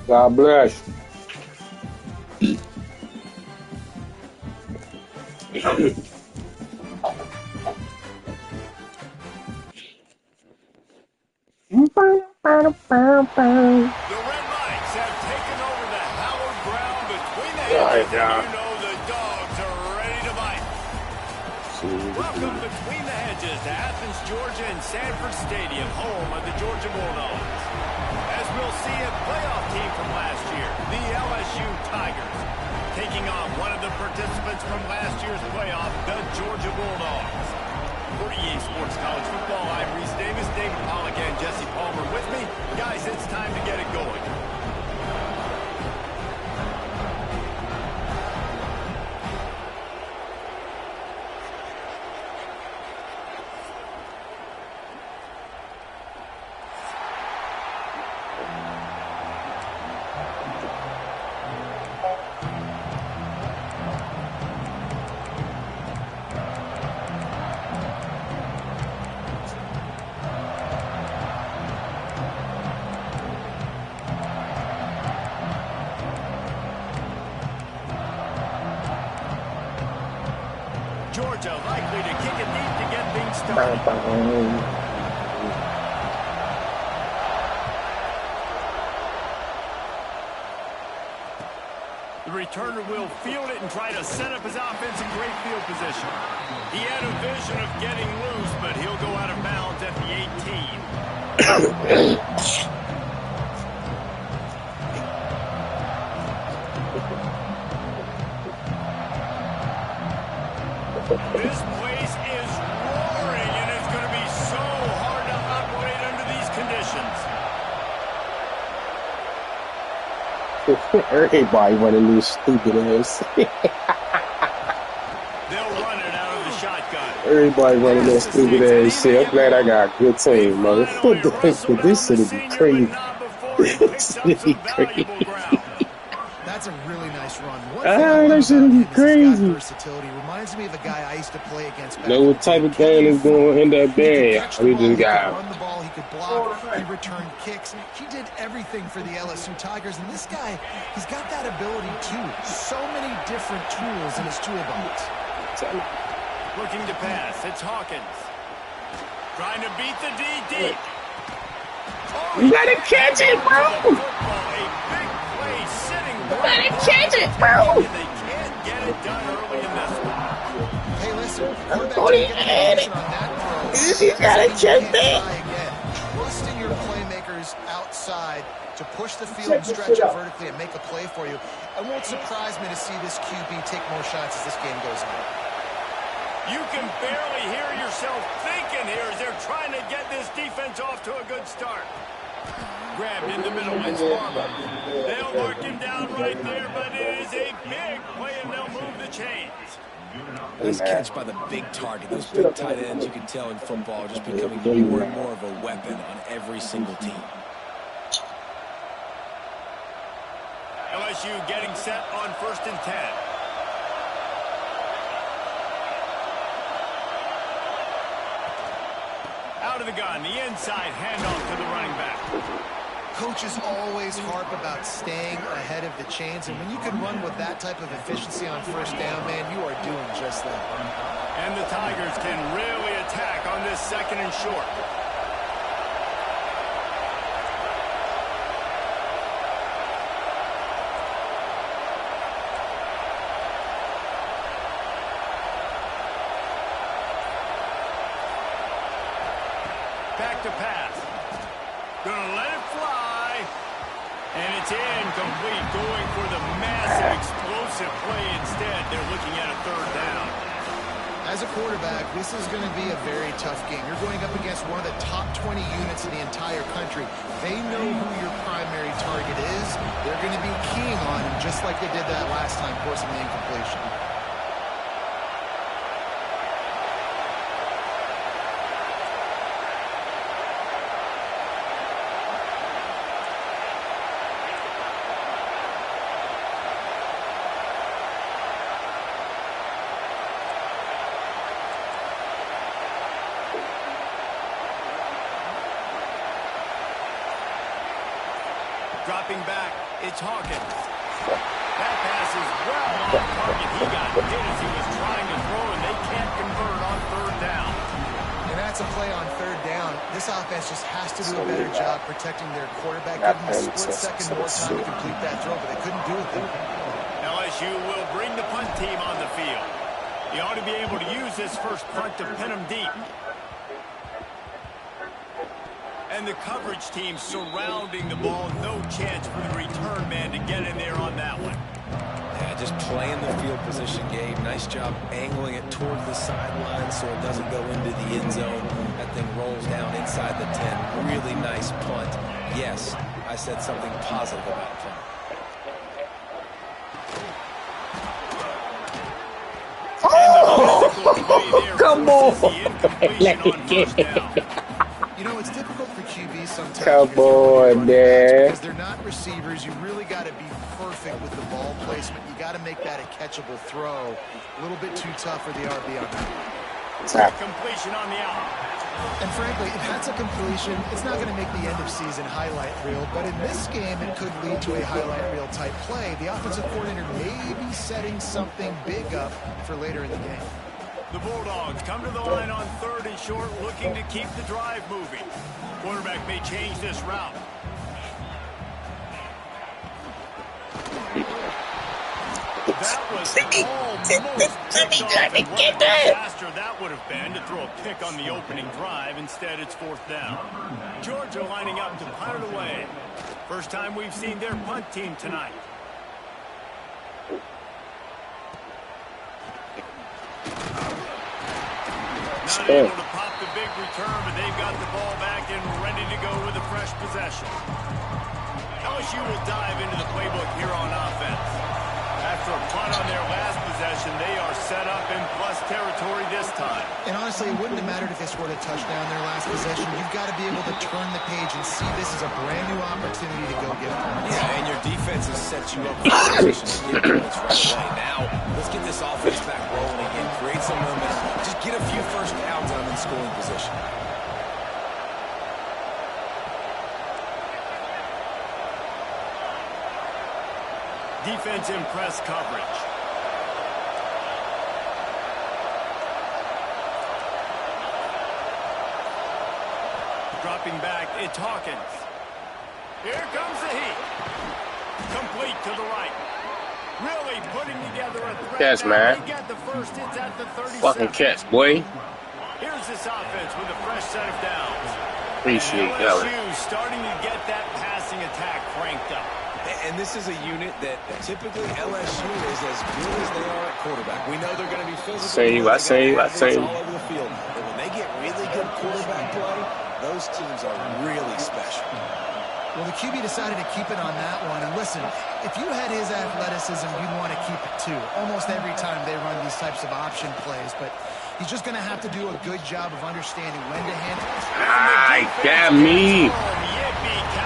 God bless. The Red Lights have taken over the hallowed ground between the hedges, and you know the dogs are ready to bite. Welcome between the hedges to Athens, Georgia, and Sanford Stadium, home of the Georgia Bulldogs. As we'll see, a playoff team from last year, the LSU Tigers, taking on one of the participants from last year's playoff, the Georgia Bulldogs. For EA Sports College Football, I'm Reese Davis, David Pollack, and Jesse Palmer with me. Guys, it's time to get it going. Georgia likely to kick it deep to get things started. The returner will field it and try to set up his offense in great field position. He had a vision of getting loose, but he'll go out of bounds at the 18. This place is roaring, and it's going to be so hard to operate under these conditions. Everybody running this stupid ass. They'll run it out of the shotgun. Everybody running that stupid ass shit. I'm glad I got a good team, mother. This city be crazy. This city be crazy. That's a really nice run. That shit be crazy. Versatility reminds me of a guy I used to play against. Know what type of game is going to end up being? We just got. Run the ball, he could block, he returned kicks. He did everything for the LSU Tigers, and this guy, he's got that ability too. So many different tools in his toolbox. Looking to pass, it's Hawkins. Trying to beat the D deep. Oh, you gotta catch it, bro. Gotta catch it, bro. They can't get it done early in this one. Hey, listen, You gotta check that. Trust in your playmakers outside to push the field and stretch it vertically and make a play for you. It won't surprise me to see this QB take more shots as this game goes on. You can barely hear yourself thinking here as they're trying to get this defense off to a good start. Grabbed in the middle, it's Farmer. They'll mark him down right there, but it is a big play, and they'll move the chains. Nice catch by the big target. Those big tight ends, you can tell in football, just becoming more and more of a weapon on every single team. LSU getting set on 1st and 10. Out of the gun, the inside handoff to the running back. Coaches always harp about staying ahead of the chains, and when you can run with that type of efficiency on 1st down, man, you are doing just that. And the Tigers can really attack on this 2nd and short. Back to pass. Gonna let it fly. And it's incomplete, going for the massive explosive play instead. They're looking at a 3rd down. As a quarterback, this is going to be a very tough game. You're going up against one of the top 20 units in the entire country. They know who your primary target is. They're going to be keying on him, just like they did that last time, forcing the incompletion. Dropping back, it's Hawkins. That pass is well on target. He got hit as he was trying to throw, and they can't convert on third down. And that's a play on third down. This offense just has to do a better job protecting their quarterback. Give them a split second more time to complete that throw, but they couldn't do it there. LSU will bring the punt team on the field. You ought to be able to use this first punt to pin them deep. And the coverage team surrounding the ball. No chance for the return man to get in there on that one. Yeah, just playing the field position, Gabe. Nice job angling it toward the sideline so it doesn't go into the end zone. That thing rolls down inside the 10. Really nice punt. Yes, I said something positive about punt. Oh, come on. Let it get. You know, it's difficult for QBs sometimes. Come on, man. Because they're not receivers. You really got to be perfect with the ball placement. You got to make that a catchable throw. A little bit too tough for the RB on that. Completion on the out. And frankly, if that's a completion, it's not going to make the end of season highlight reel. But in this game, it could lead to a highlight reel type play. The offensive coordinator may be setting something big up for later in the game. The Bulldogs come to the line on third and short, looking to keep the drive moving. Quarterback may change this route. That was almost faster that would have been to throw a pick on the opening drive. Instead, it's fourth down. Georgia lining up to punt it away. First time we've seen their punt team tonight. Not able to pop the big return, but they've got the ball back and ready to go with a fresh possession. LSU will dive into the playbook here on offense. After a punt on their last possession, they are set up in plus territory this time. And honestly, it wouldn't have mattered if they scored a touchdown their last possession. You've got to be able to turn the page and see this is a brand new opportunity to go get points. Yeah, and your defense has set you up for a position to get points right away. Now, let's get this offense back rolling again, create some momentum, just get a few first downs on them in scoring position. Defense in press coverage. Dropping back, it's Hawkins. Here comes the heat. Complete to the right. Really putting together a threat. Catch, man. He got the first hits at the 37. Fucking catch, boy. Here's this offense with a fresh set of downs. Appreciate that. LSU starting to get that passing attack cranked up. And this is a unit that typically LSU is as good as they are at quarterback. We know they're going to be physical. I say. All over the field. But when they get really good quarterback play, those teams are really special. Well, the QB decided to keep it on that one. And listen, if you had his athleticism, you'd want to keep it too. Almost every time they run these types of option plays. But he's just going to have to do a good job of understanding when to handle it. Damn me.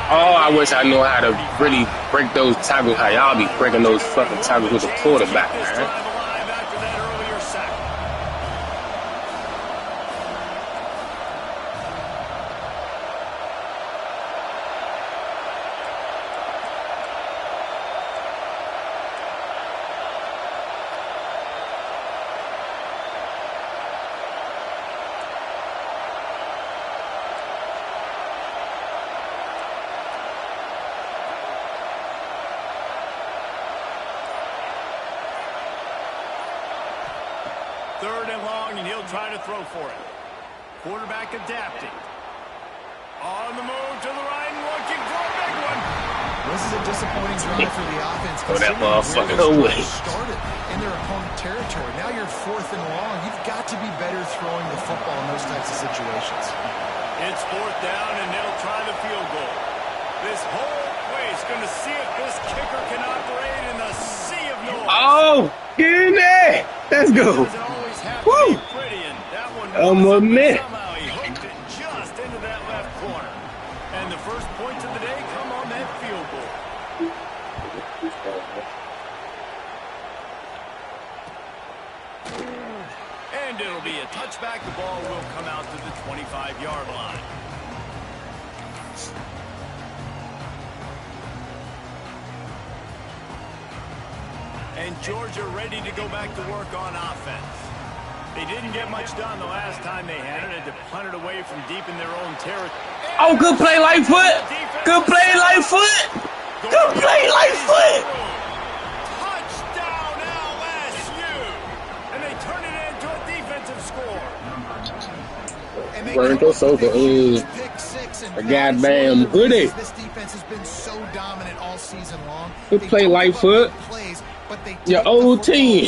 Oh, I wish I knew how to really break those tackles, how y'all be breaking those fucking tackles with the quarterback, man. Third and long, and he'll try to throw for it. Quarterback adapting. On the move to the right and looking for a big one. This is a disappointing drive for the offense. Throw that motherfucker away. Started. And in their opponent territory. Now you're 4th and long. You've got to be better throwing the football in those types of situations. It's 4th down, and they'll try the field goal. This whole place going to see if this kicker can operate in the sea of noise. Oh, get in there. Let's go. Woo. I'm a man. Somehow he hooked it just into that left corner. And the first points of the day come on that field goal. And it'll be a touchback. The ball will come out to the 25-yard line. And Georgia ready to go back to work on offense. They didn't get much done the last time they had it. Had to punt it away from deep in their own territory. Oh, good play, Lightfoot. Good play, Lightfoot. Good play, Lightfoot. Touchdown, LSU. And they turn it into a defensive score. Burnt us over. A goddamn hoodie. This defense has been so dominant all season long. Good play, Lightfoot. Your old team.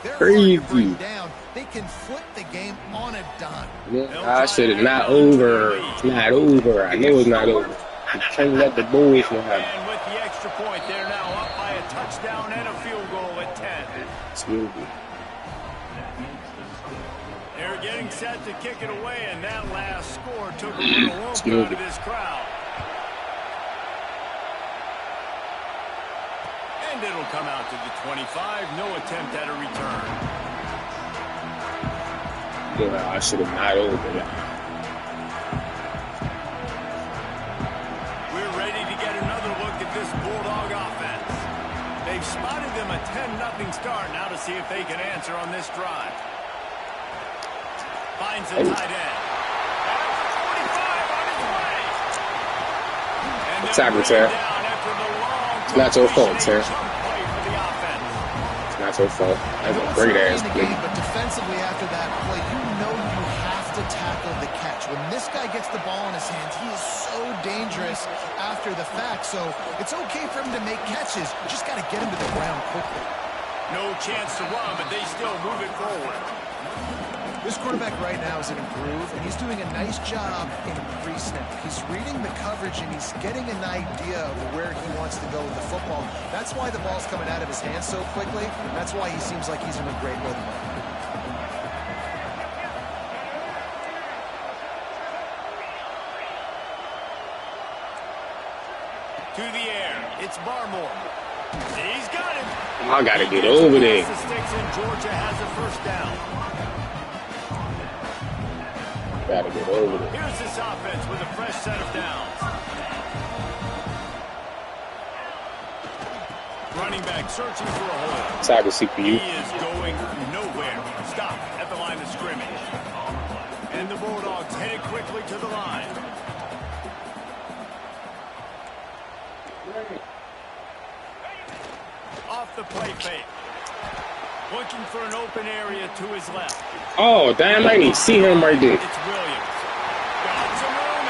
Crazy. They can flip the game on a dime. I said it's not over. It's not over. I know it's not over. You can't let the boys know how. And with the extra point, they're now up by a touchdown and a field goal at 10. They're getting set to kick it away, and that last score took a little rope out of this crowd. And it'll come out to the 25. No attempt at a return. Yeah, I should have not over that. We're ready to get another look at this Bulldog offense. They've spotted them a 10-0 start. Now to see if they can answer on this drive. Finds a tight end. Tackle, Terry. It's not your fault, Terry. It's not your fault. That's a great ass play. But defensively after that play, you know you have to tackle the catch. When this guy gets the ball in his hands, he is so dangerous after the fact. So it's okay for him to make catches. You just got to get him to the ground quickly. No chance to run, but they still move it forward. This quarterback right now is in a groove, and he's doing a nice job in pre-snap. He's reading the coverage, and he's getting an idea of where he wants to go with the football. That's why the ball's coming out of his hands so quickly. That's why he seems like he's in a great rhythm. To the air. It's Barmore. He's got it. I got to get over there. The sticks, and Georgia has a first down. Gotta get over there. Here's this offense with a fresh set of downs. Running back searching for a hole. Tackle CPU. He is going nowhere. Stop at the line of scrimmage. And the Bulldogs headed quickly to the line. Off the play fake. Looking for an open area to his left. Oh, damn, I didn't see him right there. It's Williams. Got some room,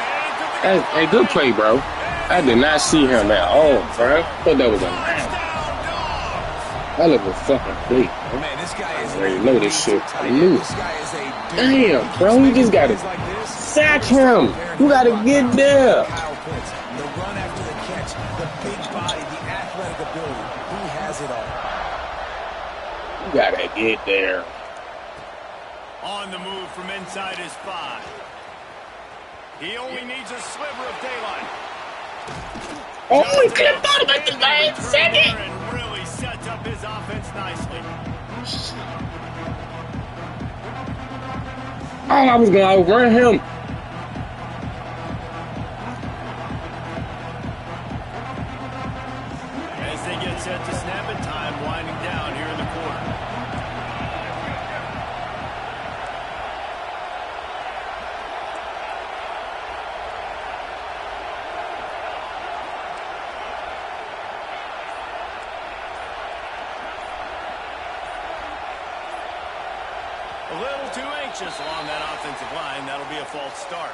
That's a good play, bro. I did not see him at all, bro. I thought that was a man. That was a fucking play, bro. Man, this guy is I already know this shit. I knew it. Damn, bro, you just gotta sack him. You gotta get there. The run after the catch, the big body, the athletic ability. He has it all. You gotta get there. On the move from inside his 5. He only needs a sliver of daylight. Oh, he clipped out of the last second. And really sets up his offense nicely. Oh, I was gonna outrun him. As they get set to snap it, time winding down here in the quarter. A little too anxious along that offensive line. That'll be a false start.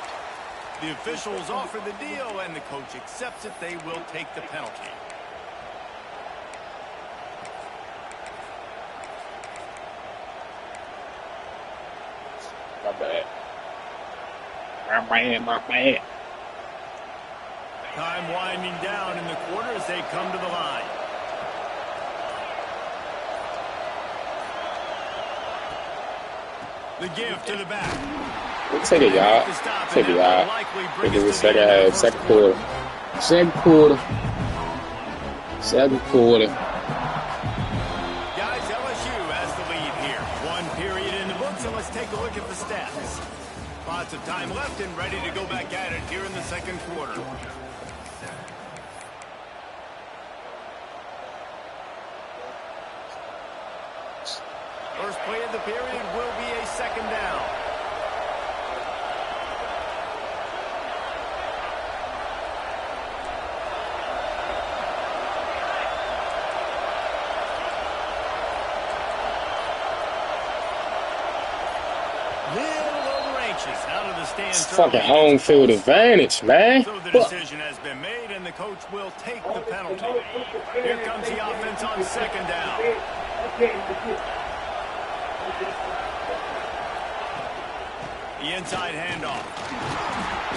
The officials offer the deal, and the coach accepts it. They will take the penalty. bad. My bad. Time winding down in the quarter as they come to the line. The give to the back. We'll take it, y'all. Take it, y'all. We'll do the second half, second quarter. Second quarter. Second quarter. Guys, LSU has the lead here. One period in the books, and let's take a look at the stats. Lots of time left and ready to go back at it here in the second quarter. First play of the period will be a second down. Out of the stands. It's fucking home field advantage, man. So the decision has been made, and the coach will take the penalty. Here comes the offense on second down. The inside handoff.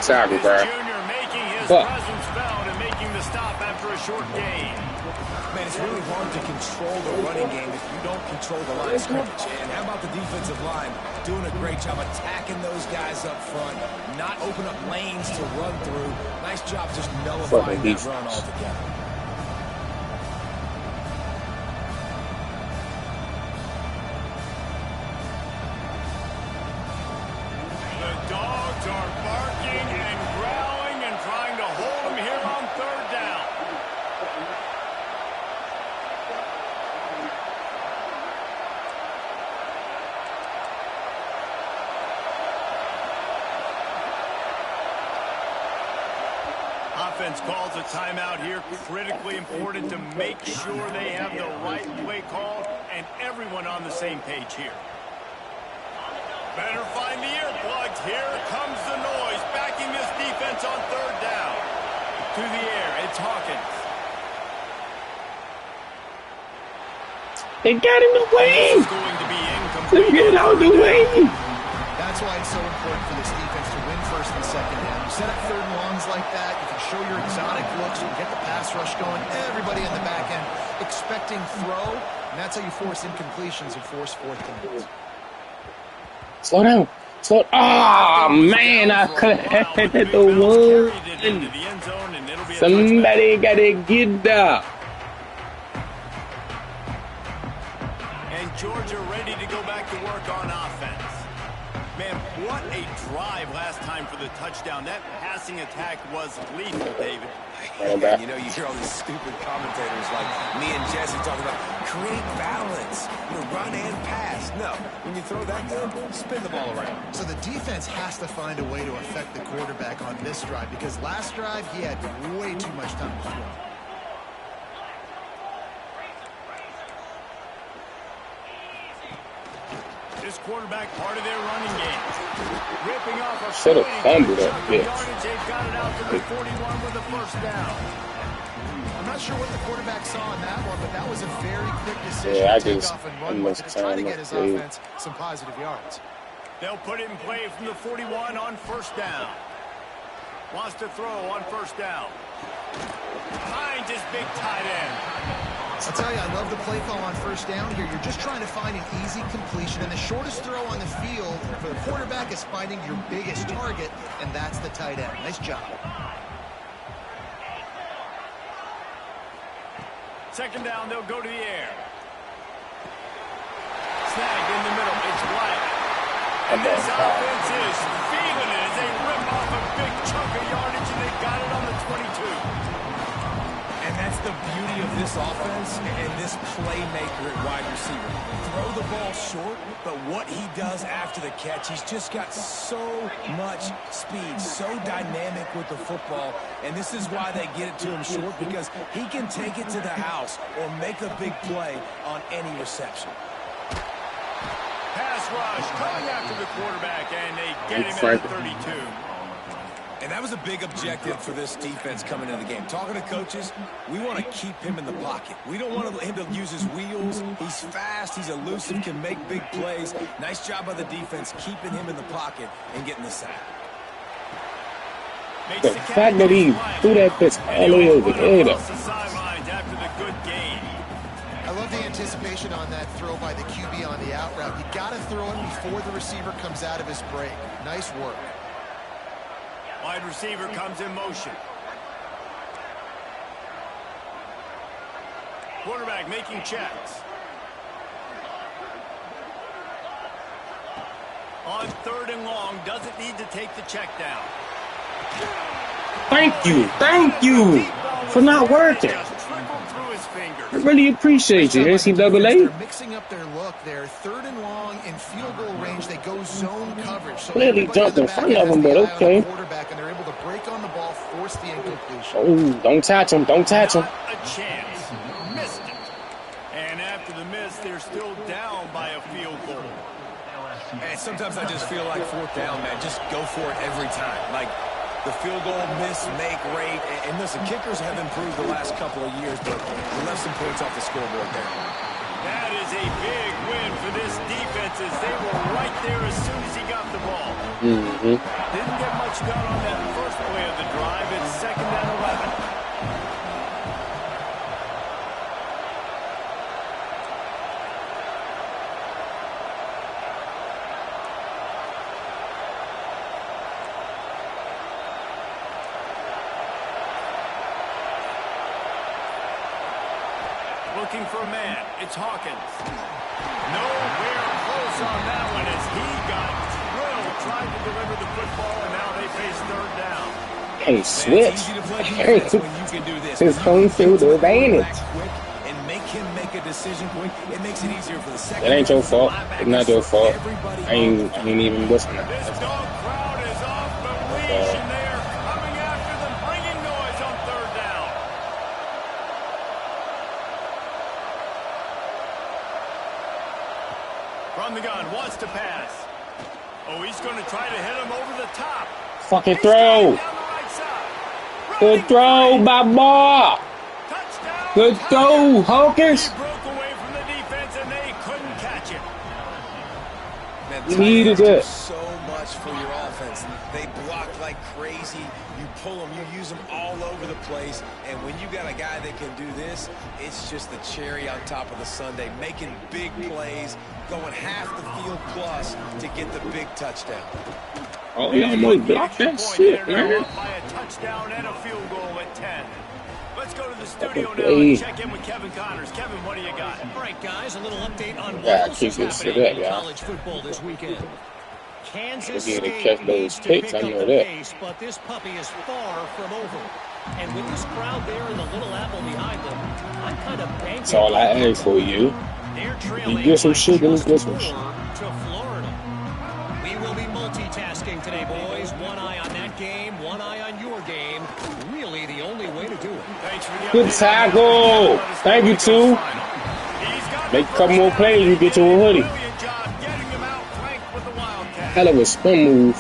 Sorry, bro. Junior making his presence felt and making the stop after a short gain. Man, it's really hard to control the running game if you don't control the line of scrimmage. And how about the defensive line doing a great job attacking those guys up front, not open up lanes to run through. Nice job just nullifying that run altogether. The dogs are barking and growling and trying to hold them here on third down. Offense calls a timeout here. Critically important to make sure they have the right play call and everyone on the same page here. Better find the earplugs. Here comes the noise. Backing this defense on third down. To the air, it's Hawkins. They got in the way. This is going to be incomplete. Get out of the way. That's why it's so important for this defense to win first and second down. You set up third and longs like that, you can show your exotic looks, you can get the pass rush going, everybody in the back end expecting throw, and that's how you force incompletions and force fourth downs. Slow down. Slow. Oh, man, I could have hit the one. Somebody got to get up. And Georgia ready to go back to work on offense. Man, what a drive last time for the touchdown. That passing attack was lethal, David. And, you know, you hear all these stupid commentators like me and Jesse talking about create balance, run and pass. No, when you throw that good, spin the ball around. So the defense has to find a way to affect the quarterback on this drive because last drive he had way too much time to throw. This quarterback part of their running game. Ripping off a should have fumbled that bitch. They've got it out to the 41 with a first down. I'm not sure what the quarterback saw in that one, but that was a very quick decision to take off and run with it to try to get his offense some positive yards. They'll put it in play from the 41 on first down. Wants to throw on first down. Finds his big tight end. I'll tell you, I love the play call on first down here. You're just trying to find an easy completion, and the shortest throw on the field for the quarterback is finding your biggest target, and that's the tight end. Nice job. Second down, they'll go to the air. Snag in the middle. It's White. And this offense is feeling it as they rip off a big chunk of yardage, and they got it on the 22. And that's the beauty of this offense and this playmaker at wide receiver. Throw the ball short, but what he does after the catch, he's just got so much speed, so dynamic with the football. And this is why they get it to him short, because he can take it to the house or make a big play on any reception. Pass rush coming after the quarterback, and they get him at the 32. And that was a big objective for this defense coming into the game. Talking to coaches, we want to keep him in the pocket. We don't want him to use his wheels. He's fast, he's elusive, can make big plays. Nice job by the defense keeping him in the pocket and getting the sack. The fact that he threw that pitch all the way over there, though. I love the anticipation on that throw by the QB on the out route. You got to throw it before the receiver comes out of his break. Nice work. Wide receiver comes in motion. Quarterback making checks. On 3rd and long, doesn't need to take the check down. Thank you for not working. I really appreciate you, NCAA. They're mixing up their look there. 3rd and long in field goal range. They go zone coverage. So clearly jumped in front of him, but okay. Quarterback, and they're able to break on the ball, force the incompletion. Oh, don't touch him. Don't touch him. A chance. Missed it. And after the miss, they're still down by a field goal. And sometimes I just feel like 4th down, man. Just go for it every time. Like the field goal miss, make rate. And listen, kickers have improved the last couple of years, but we left some points off the scoreboard there. That is a big win for this defense as they were right there as soon as he got the ball. Didn't get much done on that first play of the drive. It's 2nd and 11. Looking for a man. It's Hawkins. Nowhere close on that one as he got drilled, tried to deliver the football, and now they face 3rd down. Hey, switch. His home field advantage. And make him make a decision quick. It makes it easier for the second. It ain't your fault. It's not your fault. I ain't even listening. This dog crowd is off the leash, and they are coming after them, bringing noise on 3rd down. From the gun, wants to pass. Oh, he's going to try to hit him over the top. Fucking throw. Right, good throw, my boy. touchdown. Good throw, Hawkins. He broke away from the defense, and they couldn't catch him. Man, You needed it. so much for your offense. They block like crazy. You pull them, you use them all over the place. And when you got a guy that can do this, it's just the cherry on top of the sundae, making big plays, going half the field plus to get the big touchdown. Oh, he almost blocked that shit, man. By a touchdown and a field goal at 10. Let's go to the studio now and check in with Kevin Connors. Kevin, what do you got? All right, guys, a little update on what Yeah, else keep is this shit happening up, in y'all. college football this weekend. Kansas We're gonna State catch those needs to picks, pick I up know the that. pace, but this puppy is far from over. And with this crowd there and the Little Apple behind them, I'm kind of banking. That's all I ask for you. They're You trailing get some by shit, then you just get some 4 shit. to Florida. We will be multitasking today, boys. One eye on that game, one eye on your game. Really the only way to do it. Thanks for the Good update. tackle. Thank you, two. Make a couple more plays, you get your hoodie. Brilliant job getting him out flanked with the Wildcat. Hell of a spin move.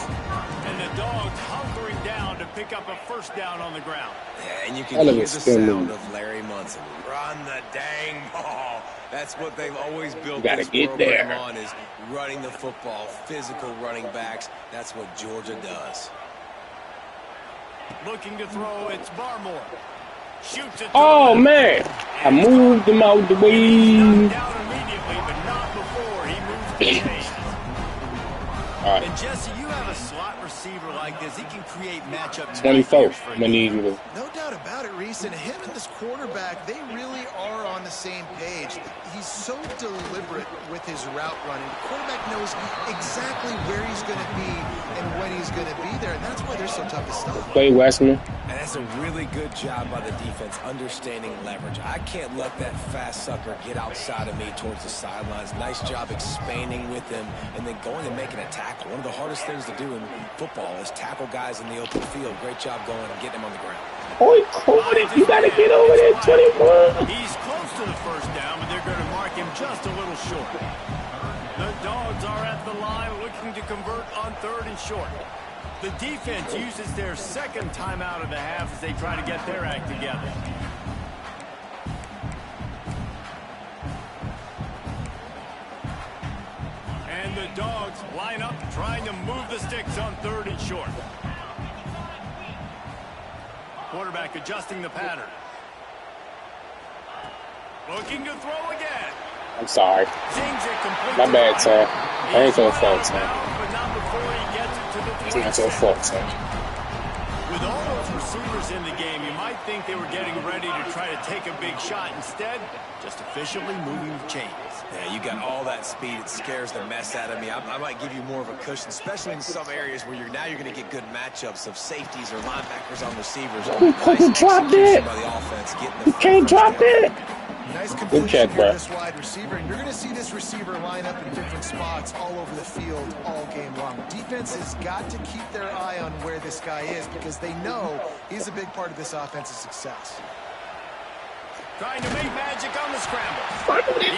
And the Dogs hunkering down to pick up a 1st down on the ground. Yeah, and you can Hell of a hear the spin sound move. of Larry Munson. Run the dang ball. That's what they've always built Gotta this get program there. on, is running the football, physical running backs. That's what Georgia does. Looking to throw, it's Barmore. Shoots it. Oh, man. I moved him out the way. Knocked down immediately, but not before he moved the chains. All right. And Jesse, you have a slot receiver like this. He can create matchup 24. nightmares for I'm going to need you to. No doubt about it, Reese. And him and this quarterback, they really are on the same page. He's so deliberate with his route running. The quarterback knows exactly where he's going to be and when he's going to be there. And that's why they're so tough to stop. Play Westman. And that's a really good job by the defense, understanding leverage. I can't let that fast sucker get outside of me towards the sidelines. Nice job expanding with him and then going and making a tackle. One of the hardest things to do in football is tackle guys in the open field. Great job going and getting him on the ground. Oh, he caught it. You got to get over there, 21. He's close to the 1st down, but they're going to mark him just a little short. The Dogs are at the line looking to convert on 3rd and short. The defense uses their second timeout of the half as they try to get their act together. And the Dogs line up trying to move the sticks on 3rd and short. Quarterback adjusting the pattern. Looking to throw again. I'm sorry. My bad, Sam. I ain't your fault, Sam. It's not your fault, Sam. With all those receivers in the game, you might think they were getting ready to try to take a big shot. Instead, just officially moving the chains. Yeah, you got all that speed. It scares the mess out of me. I might give you more of a cushion, especially in some areas where you're going to get good matchups of safeties or linebackers on receivers. Nice drop it. By the offense, you can't drop it. Nice completion here, this wide receiver. And you're going to see this receiver line up in different spots all over the field all game long. Defense has got to keep their eye on where this guy is because they know he's a big part of this offense's success. Trying to make magic on the scramble.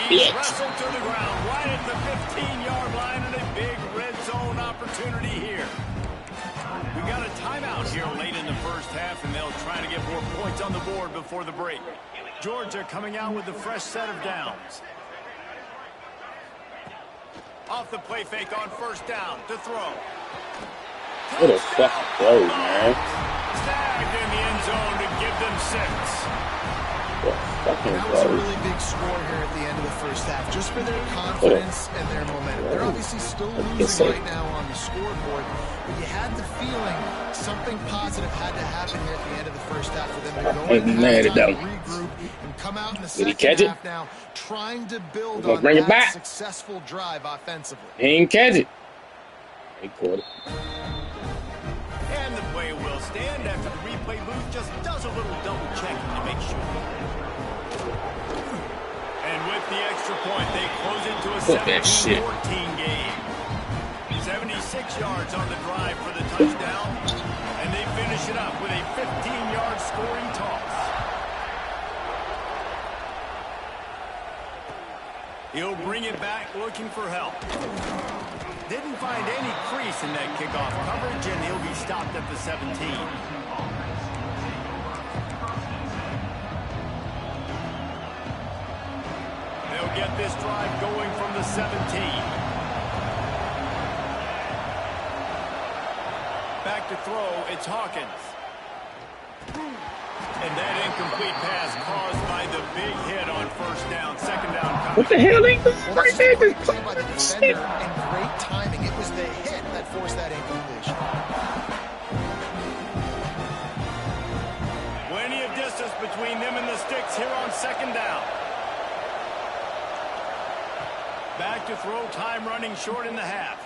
He's wrestled to the ground right at the 15-yard line and a big red zone opportunity here. We got a timeout here late in the first half, and they'll try to get more points on the board before the break. Georgia coming out with a fresh set of downs. Off the play fake on 1st down to throw. What a fucking throw, man. Snagged in the end zone to give them 6. That was a really big score here at the end of the first half, just for their confidence and their momentum. They're obviously still losing right now on the scoreboard, but you had the feeling something positive had to happen here at the end of the first half for them to go in halftime, regroup, and come out in the second half now, trying to build on that successful drive offensively. He didn't catch it. He caught it. And the play will stand after the replay booth just does a little double checking to make sure. And with the extra point, they close it to a 17-14 game. 76 yards on the drive for the touchdown, and they finish it up with a 15-yard scoring toss. He'll bring it back looking for help. Didn't find any crease in that kickoff coverage, and he'll be stopped at the 17. They'll get this drive going from the 17. Back to throw, it's Hawkins. And that incomplete pass caused by the big hit on 1st down, 2nd down. What the hell is this? Right there, by the defender, and great timing. It was the hit that forced that incompletion. Plenty of distance between them and the sticks here on 2nd down. Back to throw, time running short in the half.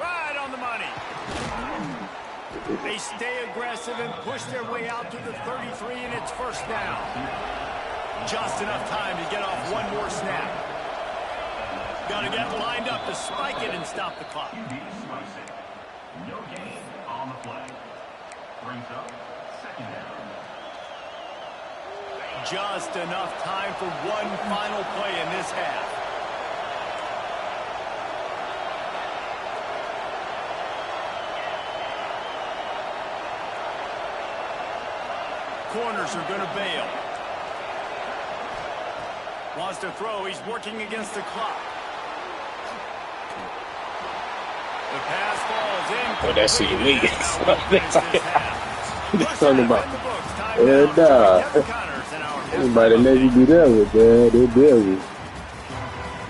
Right on the money. They stay aggressive and push their way out to the 33, and it's 1st down. Just enough time to get off one more snap. Got to get lined up to spike it and stop the clock. No gain on the play. Brings up 2nd down. Just enough time for one final play in this half. Corners are going to bail. Wants to throw. He's working against the clock. The pass falls in. Oh, that's who you need. That's talking about. Yeah, nah. Anybody never do that with, man. They devil.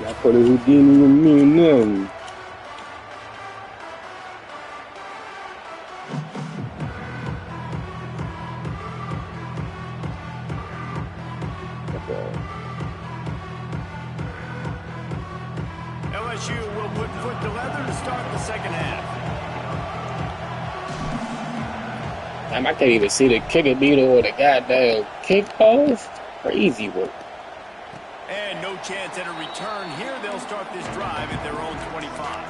Y'all put a Houdini with me and them. LSU will put foot to leather to start the 2nd half. Damn, I can't even see the kicker beater or the goddamn kick post. Crazy work. And no chance at a return here. They'll start this drive at their own 25.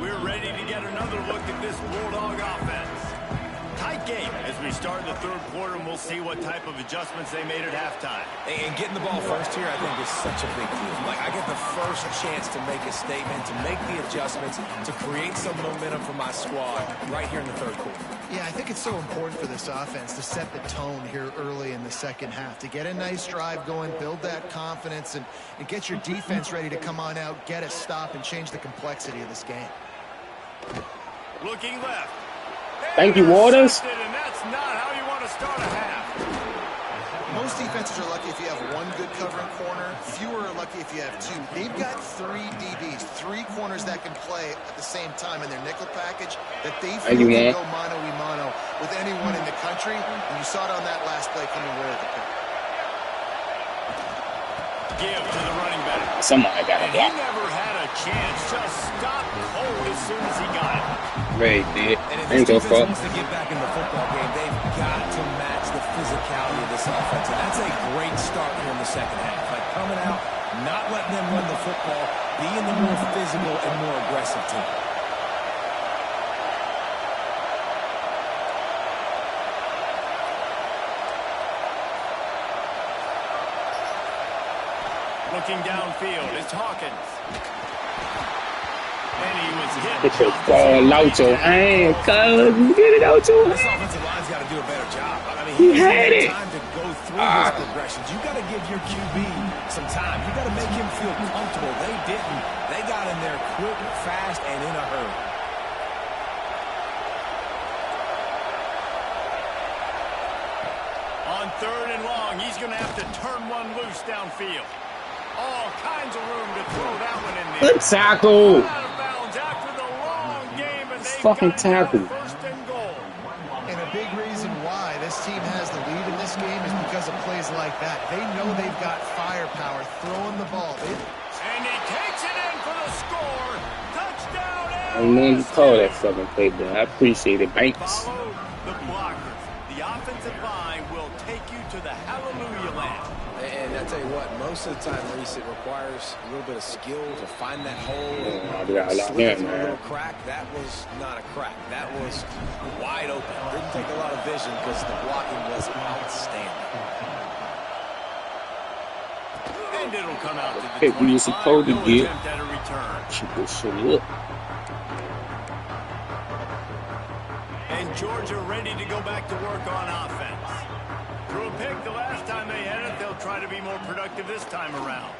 We're ready to get another look at this Bulldog offense. Tight game as we start the 3rd quarter, and we'll see what type of adjustments they made at halftime. And getting the ball first here, I think, is such a big deal. Like, I get the first chance to make a statement, to make the adjustments, to create some momentum for my squad right here in the third quarter. Yeah, I think it's so important for this offense to set the tone here early in the second half, to get a nice drive going, build that confidence, and get your defense ready to come on out, get a stop, and change the complexity of this game. Looking left. Thank you, Waters. And that's not how you want to start a half. Most defenses are lucky if you have one good covering corner. Fewer are lucky if you have two. They've got 3 DBs, 3 corners that can play at the same time in their nickel package that they feel can go mano-a-mano with anyone in the country. And you saw it on that last play coming away with the pick. Give to the running back. Somebody got a block. He never had a chance. Just stopped cold as soon as he got it. Ray did. And if this defense wants to get back in the football game, they've got to match the physicality of this offense. And that's a great start here in the second half. Like, coming out, not letting them run the football, being the more physical and more aggressive team. Looking downfield, it's Hawkins. And he was hit. Get your ball out your hand, cuz. Get it out your This hand. offensive line's got to do a better job. I mean, He had it. time to go through his progressions. You got to give your QB some time. You got to make him feel comfortable. They didn't. They got in there quick, fast, and in a hurry. On 3rd and long, he's going to have to turn one loose downfield. All kinds of room to throw that one in there. Good tackle. Out of bounds after the long game, and they've Fucking got it now tackle. 1st and goal. And a big reason why this team has the lead in this game is because of plays like that. They know they've got firepower throwing the ball. And he takes it in for the score. Touchdown. I don't know what to call that fucking play, but I appreciate it, Banks. Follow the blockers. The offensive line will take you to the hallelujah land. And I tell you what, most of the time, Reese, it requires a little bit of skill to find that hole. We got a lot there, A little man. crack. That was not a crack. That was wide open. Didn't take a lot of vision because the blocking was outstanding. And it'll come out to the Pick we 25. was supposed to No get. attempt at a return. Shoot this shit up. And Georgia ready to go back to work on offense. Threw a pick the last time they had it. They'll try to be more productive this time around.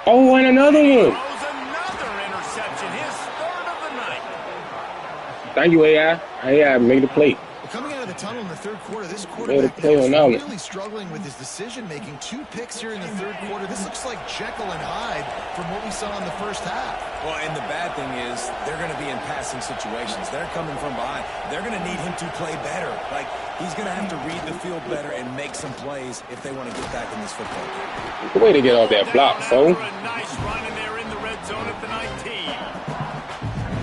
Oh, and another one. Throws another interception. His 3rd of the night. Thank you, AI. AI made the play. Coming out of the tunnel in the third quarter, this Made a quarterback play was on that one. really struggling with his decision-making. 2 picks here in the third quarter. This looks like Jekyll and Hyde from what we saw in the first half. Well, and the bad thing is they're going to be in passing situations. They're coming from behind. They're going to need him to play better. Like, he's going to have to read the field better and make some plays if they want to get back in this football game. Good way to get off that block, fool. A nice run, and they're in the red zone at the 19.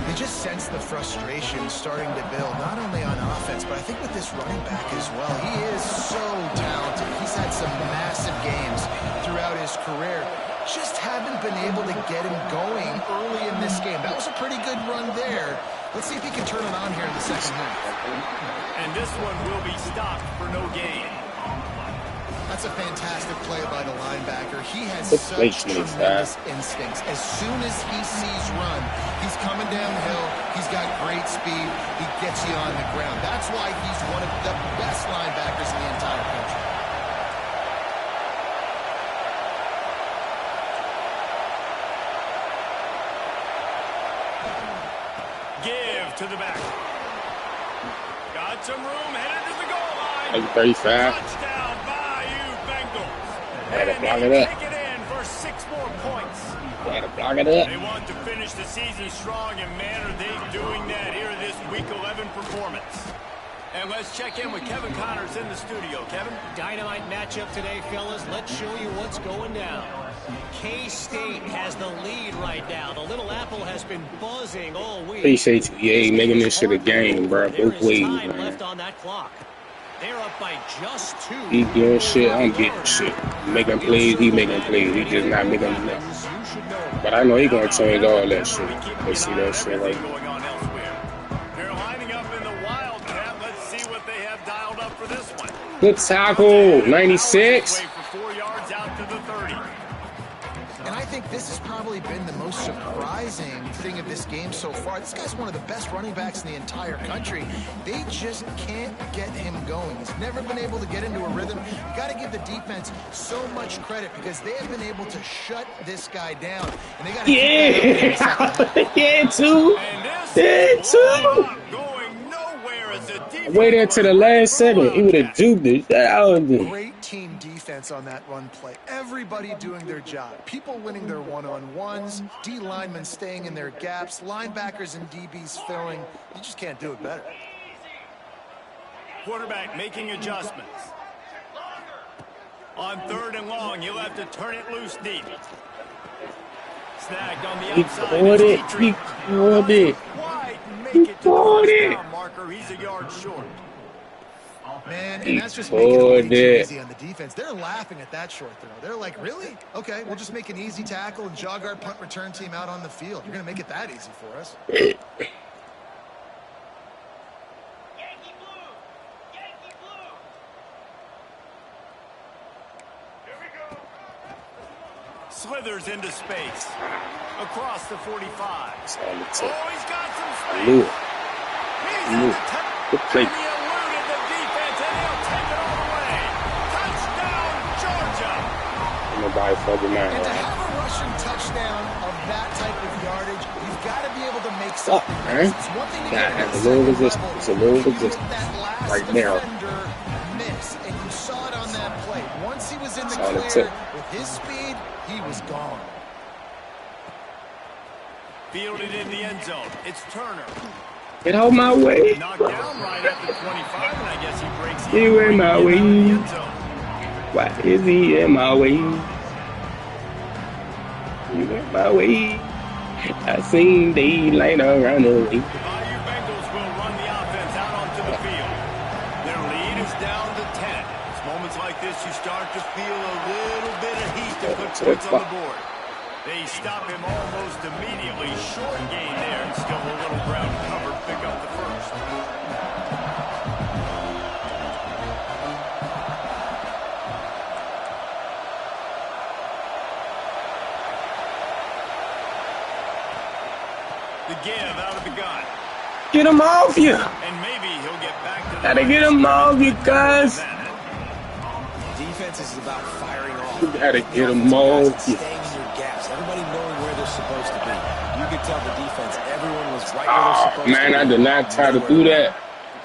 You just sense the frustration starting to build, not only on offense, but I think with this running back as well. He is so talented. He's had some massive games throughout his career. Just haven't been able to get him going early in this game. That was a pretty good run there. Let's see if he can turn it on here in the second half. And this one will be stopped for no gain. That's a fantastic play by the linebacker. He has Good such play, Schmitz, tremendous instincts. As soon as he sees run, he's coming downhill. He's got great speed. He gets you on the ground. That's why he's one of the best linebackers in the entire country. Give to the back. Got some room, headed to the goal line. Like 35. Touchdown, Bayou Bengals. Gotta And block they it up. take it in for 6 more points. Gotta block it up. They want to finish the season strong, and man, are they doing that here in this Week 11 performance. And let's check in with Kevin Connors in the studio. Kevin? Dynamite matchup today, fellas. Let's show you what's going down. K-State has the lead right now. The Little Apple has been buzzing all week. Appreciate you, yeah, making this shit a game, bro. Both ways, Time man. left on that clock. They're up by just 2. He getting shit, I'm getting shit. Making plays, he making plays. He just not making enough. But I know he gonna change all that shit. Let's see that shit like. Going on elsewhere. They're lining up in the Wildcat. Let's see what they have dialed up for this one. Good tackle. 96. And I think this has probably been the most surprising thing of this game so far. This guy's one of the best running backs in the entire country. They just can't get him going. He's never been able to get into a rhythm. You got to give the defense so much credit because they have been able to shut this guy down. And they got to yeah, too. Yeah, too. Waited to the last second. He would have juked it. Great team defense on that run play. Everybody doing their job. People winning their one-on-ones. D linemen staying in their gaps. Linebackers and DBs filling. You just can't do it better. Quarterback making adjustments. On 3rd and long, you'll have to turn it loose deep. Snagged on the outside. He caught it. He caught it. He's a yard short. Man, and that's just making it way too easy on the defense. They're laughing at that short throw. They're like, really? Okay, we'll just make an easy tackle and jog our punt return team out on the field. You're going to make it that easy for us. Slithers into space. Across the 45. Oh, he's got some space. Good play. He eluded the defense, and he'll take it all the way. Touchdown, Georgia. Nobody fucking mad. And to have a rushing touchdown of that type of yardage, you've got to be able to make something. It's one thing to get a little resistance. It's a little resistance right now. Miss, and you saw it on that play. Once he was in the clear with his speed, he was gone. Fielded in the end zone. It's Turner. Get out my way. Knocked down right at the 25, and I guess he breaks it. You in my way. Why is he in my way? You in my way. I seen daylight around the way. Bayou Bengals will run the offense out onto the field. Their lead is down to 10. It's moments like this you start to feel a little bit of heat to put points on the board. They stop him almost immediately. Short gain there, and still a little ground covered. Pick up the first. The give out of the gun. Get him off you. And maybe he'll get back to the Gotta get him off you guys. Defense is about firing off. You gotta get him off you. Staying in your gaps. Everybody knowing where they're supposed to be. You could tell the defense. Everyone was right where they're supposed to be. Man, I did not try to do that.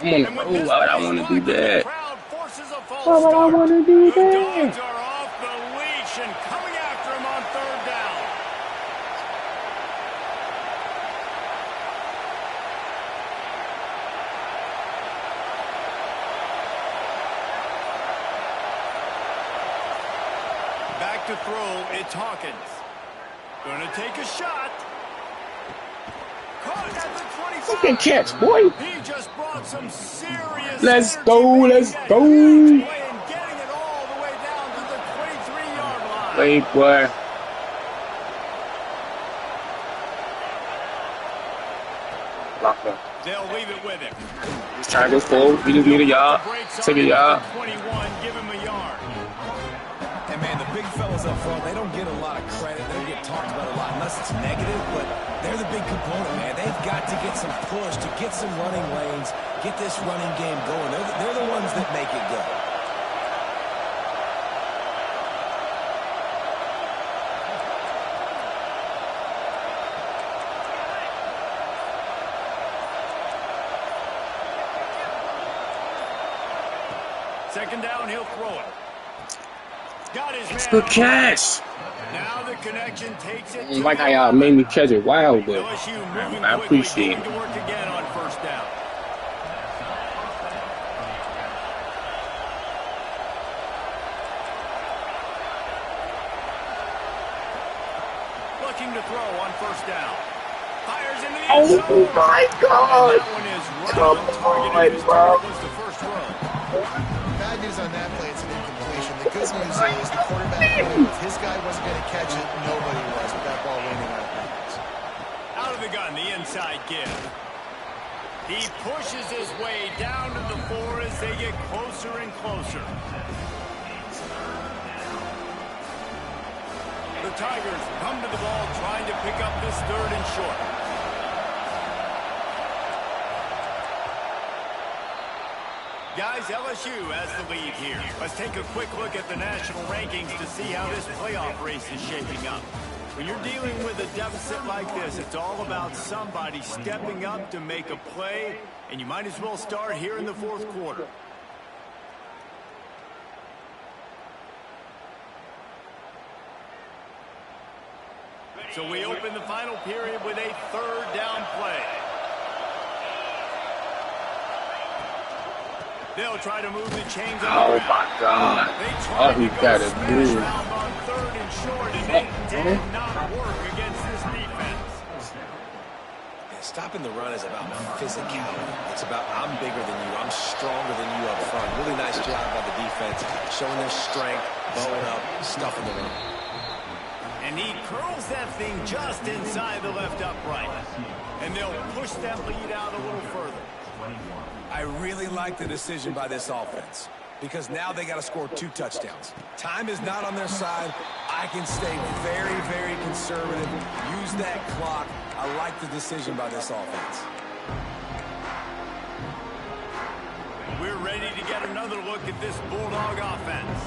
I'm on the road. Why would I want to do that? Why would I want to do that? Dogs are off the leash and coming after him on 3rd down. Back to throw, it's Hawkins. Gonna take a shot. Caught at the 25. Fucking catch, boy. He just brought some serious Let's go, let's go. Getting it all the way down to the 23-yard line. Wait, boy. Lock up. They'll leave it with him. Let's try this forward. We just need a yard. Take a yard. 21, give him a yard. And man, the big fellas up front, they don't get a lot of credit. They don't get talked about a lot unless it's negative, but they're the big component, man. They've got to get some push, to get some running lanes, get this running game going. They're the ones that make it go. Second down, he'll throw it. Got his man. Good catch. Now the connection takes it. Like how y'all made me catch it wild, but LSU moving I appreciate quickly, it. to work again on 1st down. Looking to throw on 1st down. Fires into the end zone. Oh my God! That one is right Come on target. on, His bro. target was the first throw. Bad news on that play, it's an incompletion. The good news is the quarterback knew if his guy wasn't going to catch it, nobody was with that ball landing out of bounds. Out of the gun, the inside give. He pushes his way down to the 4 as they get closer and closer. The Tigers come to the ball trying to pick up this 3rd and short. Guys, LSU has the lead here. Let's take a quick look at the national rankings to see how this playoff race is shaping up. When you're dealing with a deficit like this, it's all about somebody stepping up to make a play, and you might as well start here in the 4th quarter. So we open the final period with a 3rd down play. They'll try to move the chains. Oh my God! All he got to do. On 3rd and short, and it did not work against this defense. Yeah, stopping the run is about physicality. It's about I'm bigger than you, I'm stronger than you up front. Really nice job by the defense, showing their strength, bowing up, stuffing the run. And he curls that thing just inside the left upright. And they'll push that lead out a little further. I really like the decision by this offense because now they got to score 2 touchdowns. Time is not on their side. I can stay very, very conservative, use that clock. I like the decision by this offense. We're ready to get another look at this Bulldog offense.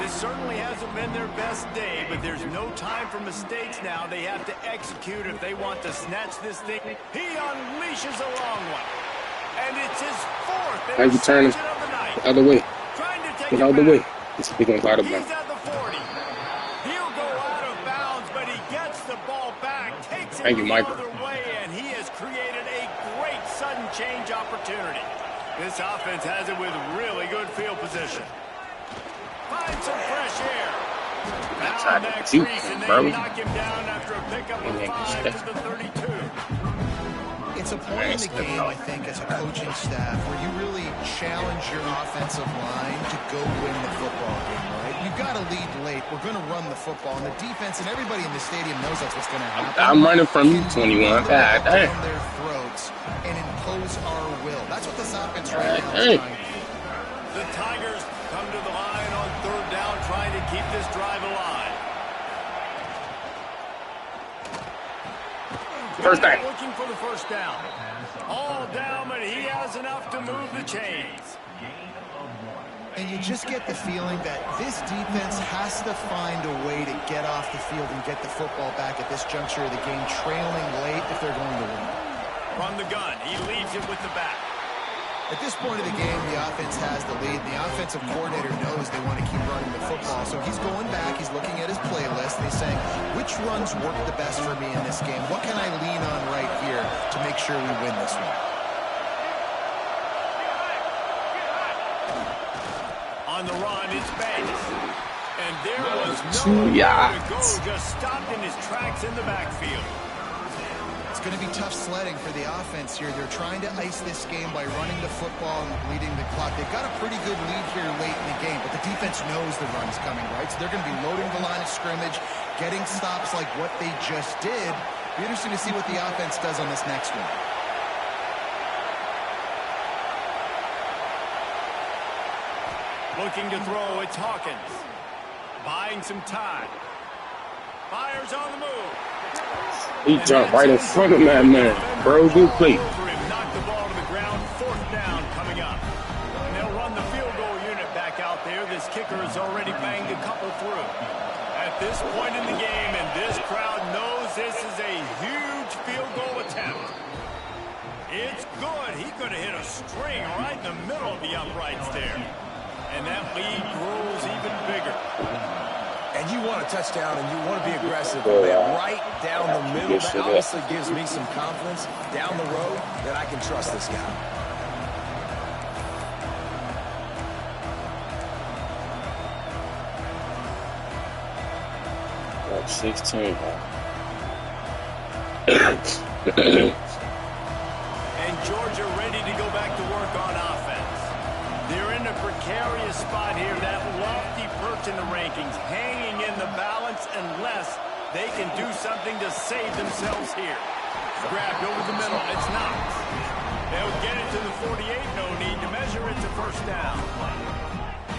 This certainly hasn't been their best day, but there's no time for mistakes now. They have to execute if they want to snatch this thing. He unleashes a long one. And it's his 4th interception of the night. The other way. Trying to take Get it out of the back. way. He's speaking about it. He's at the 40. He'll go out of bounds, but he gets the ball back, takes it the other way, and he has created a great sudden change opportunity. This offense has it with really good field position. Find some fresh air. Found that crease, and they knock him down after a pickup of 5 to the 32. It's a point in the game, I think, as a coaching staff, where you really challenge your offensive line to go win the football game, right? You've got to lead late. We're going to run the football, and the defense and everybody in the stadium knows that's what's going to happen. I'm running from you, 21. God damn. Down their throats and impose our will. That's what this offense right now is trying to do. The Tigers come to the line on 3rd down, trying to keep this drive alive. First down. Looking for the 1st down. All down, but he has enough to move the chains. And you just get the feeling that this defense has to find a way to get off the field and get the football back at this juncture of the game, trailing late if they're going to win. From the gun, he leaves it with the back. At this point of the game, the offense has the lead. The offensive coordinator knows they want to keep running the football. So he's going back, he's looking at his playlist, and he's saying, which runs work the best for me in this game? What can I lean on right here to make sure we win this one? On the run, it's Banks. And there was no way to go, just stopped in his tracks in the backfield. It's going to be tough sledding for the offense here. They're trying to ice this game by running the football and bleeding the clock. They've got a pretty good lead here late in the game, but the defense knows the run's coming, right? So they're going to be loading the line of scrimmage, getting stops like what they just did. Be interesting to see what the offense does on this next one. Looking to throw, it's Hawkins. Buying some time. Fires on the move. He jumped right in front of that man. Bro, good play. Knock the ball to the ground. 4th down coming up. And they'll run the field goal unit back out there. This kicker has already banged a couple through. At this point in the game, and this crowd knows this is a huge field goal attempt. It's good. He could have hit a string right in the middle of the uprights there. And that lead grows even bigger. And you want a touchdown, and you want to be aggressive. Right down the middle. That obviously gives me some confidence down the road that I can trust this guy. Like 16. And Georgia ready to go back to work on offense. They're in a precarious spot here, that lofty perch in the rankings, hanging in the balance unless they can do something to save themselves here. Grabbed over the middle, it's Knox. They'll get it to the 48. No need to measure it to first down.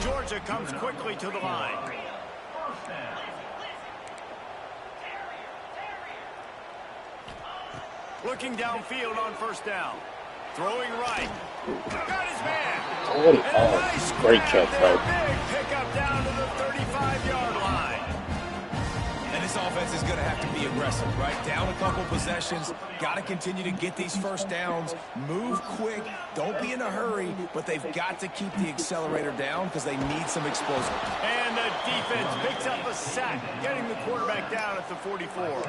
Georgia comes quickly to the line. Looking downfield on first down. Throwing right. Got his man. Oh, nice great catch, bro. Big pickup down to the 35-yard line. And this offense is going to have to be aggressive, right? Down a couple possessions. Got to continue to get these first downs. Move quick. Don't be in a hurry. But they've got to keep the accelerator down because they need some explosive. And the defense picks up a sack, getting the quarterback down at the 44.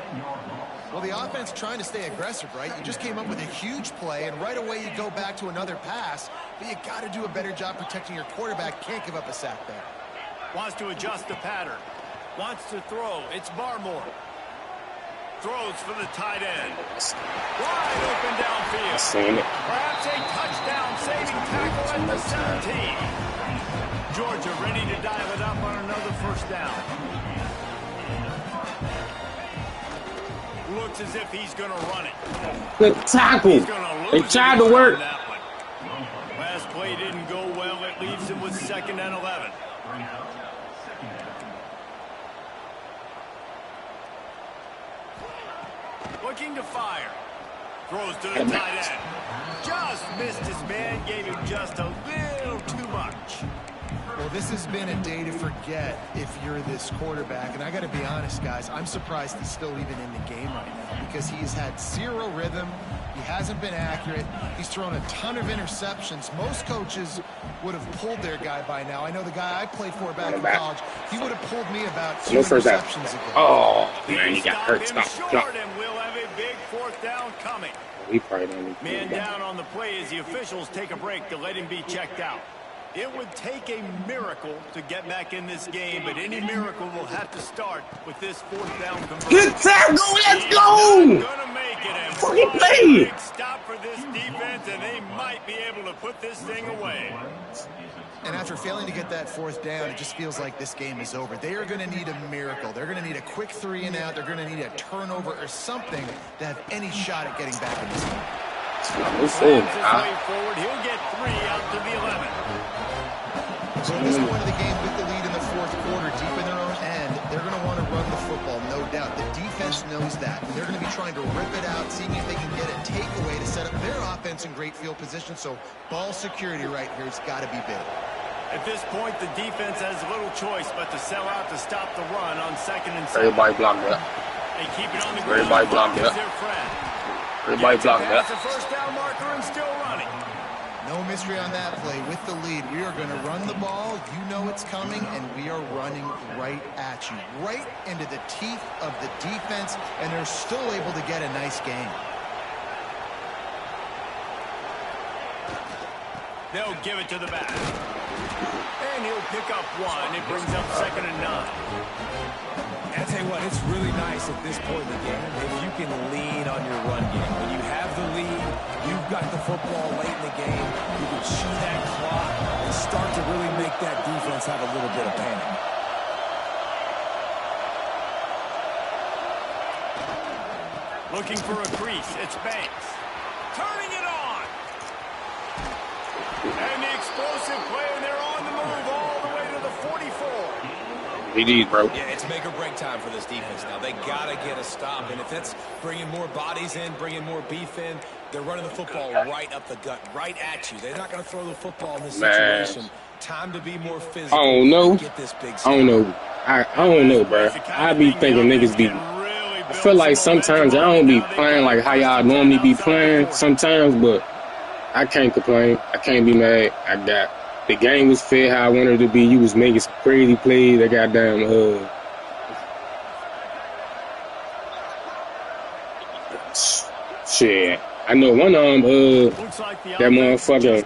Well, the offense trying to stay aggressive, right? You just came up with a huge play, and right away you go back to another pass, but you got to do a better job protecting your quarterback. Can't give up a sack there. Wants to adjust the pattern. Wants to throw. It's Barmore. Throws for the tight end. Wide open downfield. Seen it. Perhaps a touchdown-saving tackle at the 17. Georgia ready to dial it up on another first down. Looks as if he's going to run it. Good tackle. They tried to work. Last play didn't go well. It leaves him with 2nd and 11. Looking to fire. Throws to the tight end. Just missed his man. Gave him just a little too much. Well, this has been a day to forget if you're this quarterback. And I got to be honest, guys, I'm surprised he's still even in the game right now because he's had zero rhythm. He hasn't been accurate. He's thrown a ton of interceptions. Most coaches would have pulled their guy by now. I know the guy I played for back in college, he would have pulled me about 2 interceptions ago. Oh, man, he got hurt. Stop. And we'll have a big 4th down coming. We probably don't Man down on the play as the officials take a break to let him be checked out. It would take a miracle to get back in this game, but any miracle will have to start with this 4th down conversion. Good tackle, let's go! Gonna make it, and fucking play! Big stop for this defense, and they might be able to put this thing away. And after failing to get that 4th down, it just feels like this game is over. They are going to need a miracle. They're going to need a quick 3 and out. They're going to need a turnover or something to have any shot at getting back in this game. Forward, he'll get 3 out to the 11. So at this point of the game, with the lead in the 4th quarter, deep in their own end, they're going to want to run the football, no doubt. The defense knows that. And they're going to be trying to rip it out, seeing if they can get a takeaway to set up their offense in great field position. So ball security right here has got to be big. At this point, the defense has little choice but to sell out to stop the run on 2nd and 7. Everybody blocked up. They keep it on the ground. Everybody blocked up. Everybody blocked up. That's a first down marker and still running. No mystery on that play. With the lead, we are going to run the ball. You know it's coming, and we are running right at you, right into the teeth of the defense, and they're still able to get a nice game. They'll give it to the back. And he'll pick up 1. It brings up 2nd and 9. I tell you what, it's really nice at this point in the game if you can lean on your run game. When you have the lead, you've got the football late in the game, you can chew that clock and start to really make that defense have a little bit of panic. Looking for a crease. It's Banks. Turning it on. And the explosive play, and they're on the move all the way to the 44. GG's, bro. Yeah, it's make or break time for this defense now. They got to get a stop. And if it's bringing more bodies in, bringing more beef in, they're running the football right up the gut, right at you. They're not going to throw the football in this situation. Time to be more physical. I don't know. Get this big I don't know. I don't know, bro. I be thinking niggas be... I feel like sometimes I don't be playing like how y'all normally be playing sometimes, but I can't complain. I can't be mad. The game was fair how I wanted it to be. You was making some crazy plays. That goddamn shit. I know one of them that motherfucker.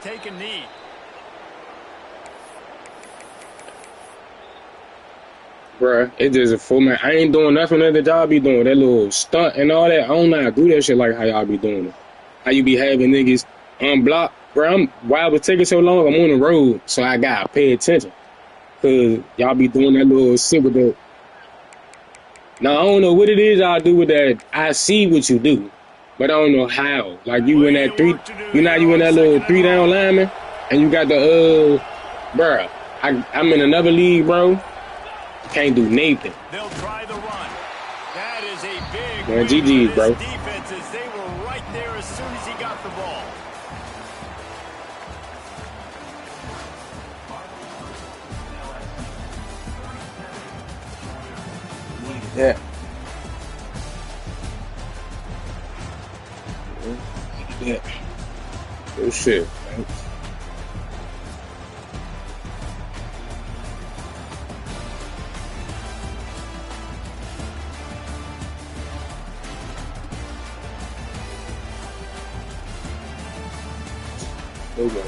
Bruh, it just a full man. I ain't doing nothing that y'all be doing. That little stunt and all that. I don't know how to do that shit like how y'all be doing it. How you be having niggas unblocked. Bro, why I was taking so long, I'm on the road, so I gotta pay attention. Cause y'all be doing that little shit with that. Now, I don't know what it is y'all do with that. I see what you do. but I don't know how. Like you in that you in that little 3-down lineman, and you got the bruh. I'm in another league, bro. Can't do Nathan. They'll try the run. That is a big Man, win GG's, for bro. this defense as they were right there as soon as he got the ball. Yeah. Yeah. Good shit. Man. Okay.